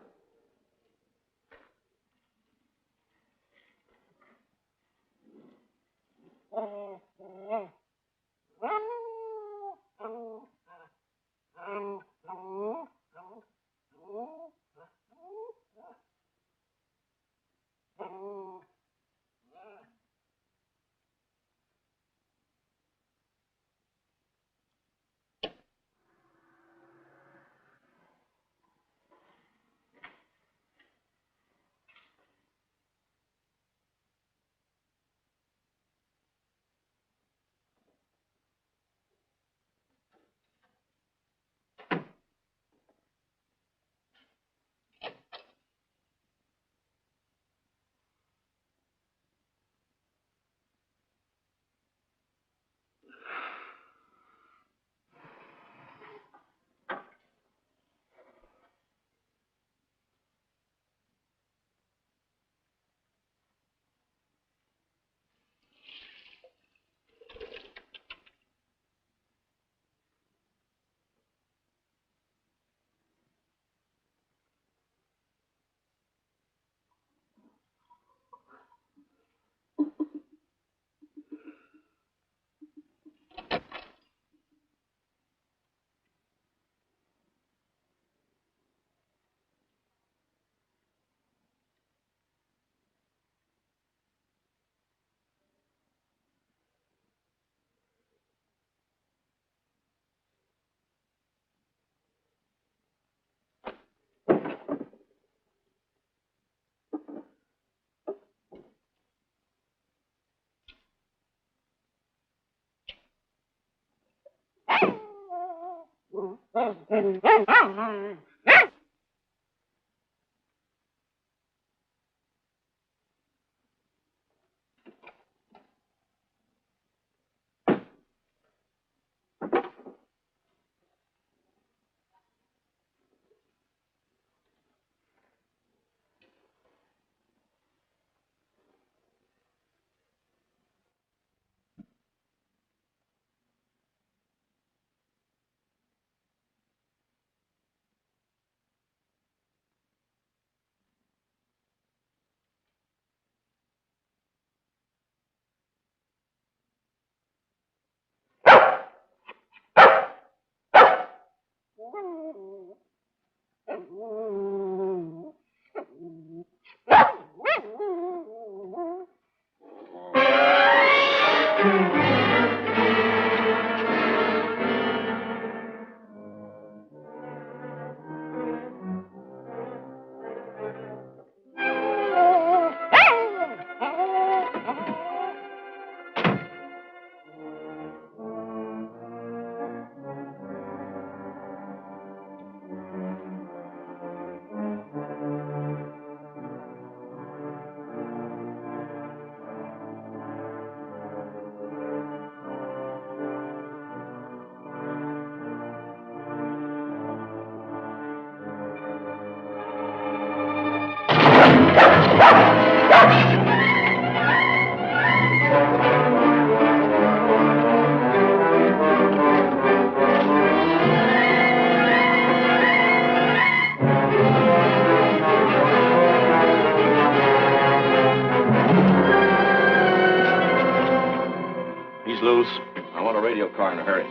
loose. I want a radio car in a hurry.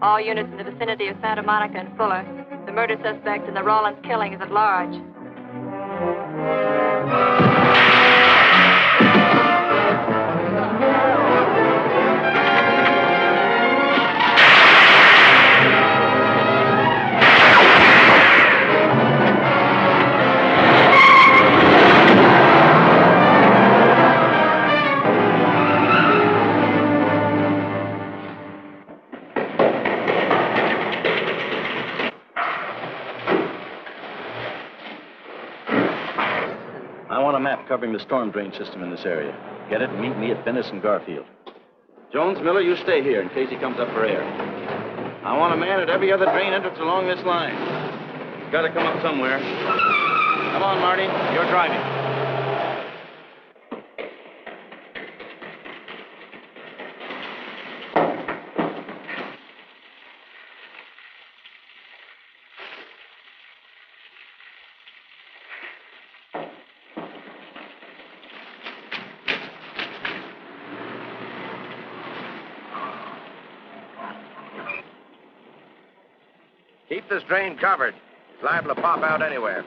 All units in the vicinity of Santa Monica and Fuller. The murder suspect in the Rollins killing is at large. Covering the storm drain system in this area. Get it and meet me at Venice and Garfield. Jones, Miller, you stay here in case he comes up for air. I want a man at every other drain entrance along this line. He's got to come up somewhere. Come on, Marty. You're driving. Keep this drain covered. It's liable to pop out anywhere.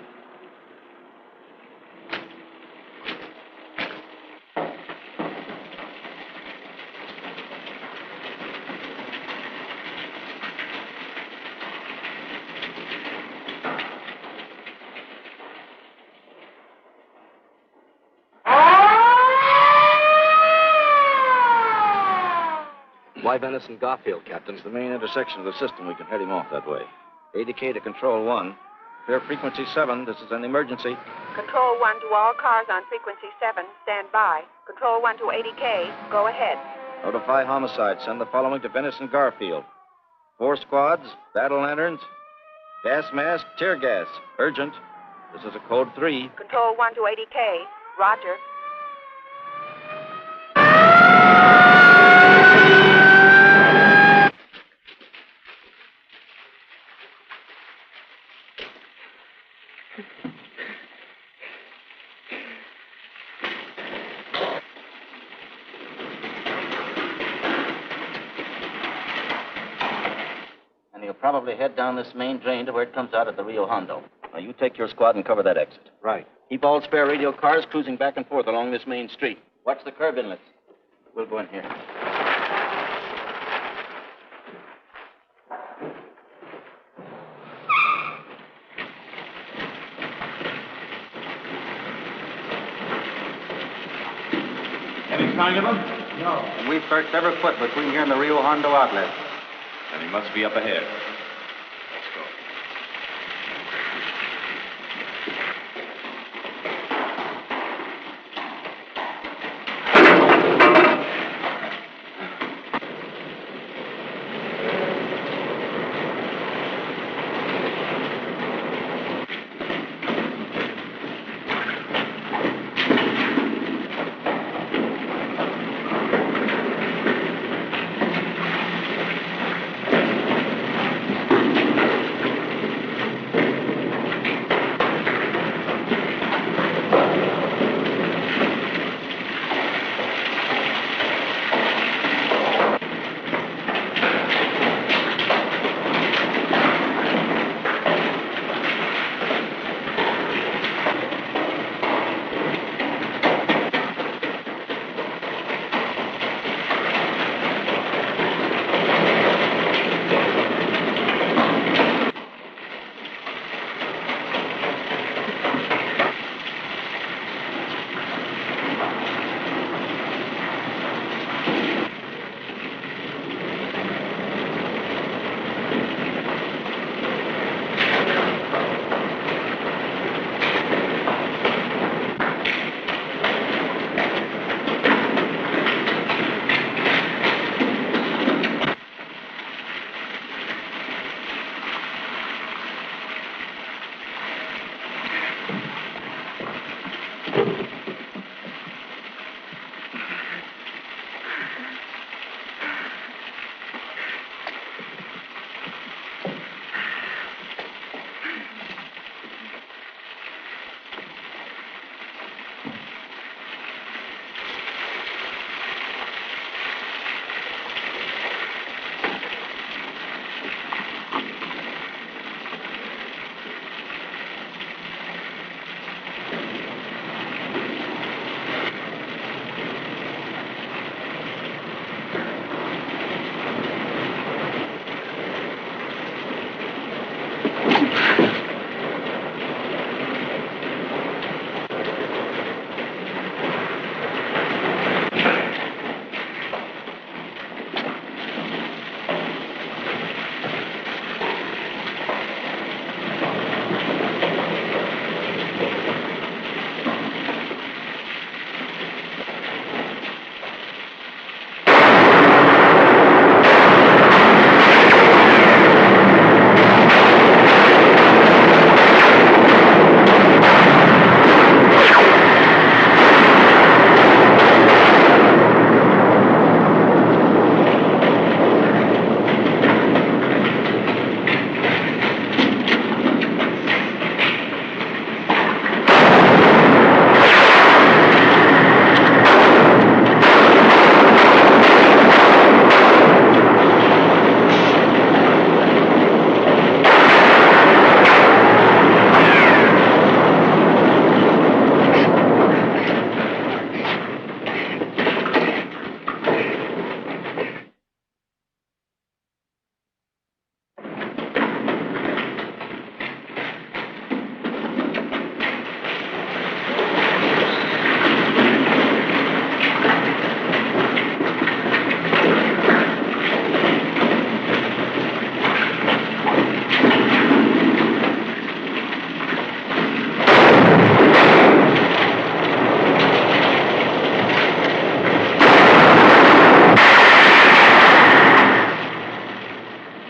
Why Venice and Garfield, Captain? It's the main intersection of the system. We can head him off that way. ADK to Control 1. Clear frequency 7. This is an emergency. Control 1 to all cars on frequency 7. Stand by. Control 1 to ADK. Go ahead. Notify homicide. Send the following to Venice and Garfield. 4 squads, battle lanterns, gas mask, tear gas. Urgent. This is a code 3. Control 1 to ADK. Roger. Probably head down this main drain to where it comes out at the Rio Hondo. Now, you take your squad and cover that exit. Right. Keep all spare radio cars cruising back and forth along this main street. Watch the curb inlets. We'll go in here. Any sign of him? No. And we've searched every foot between here and the Rio Hondo outlet. And he must be up ahead. Let's go.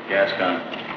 Gas gun.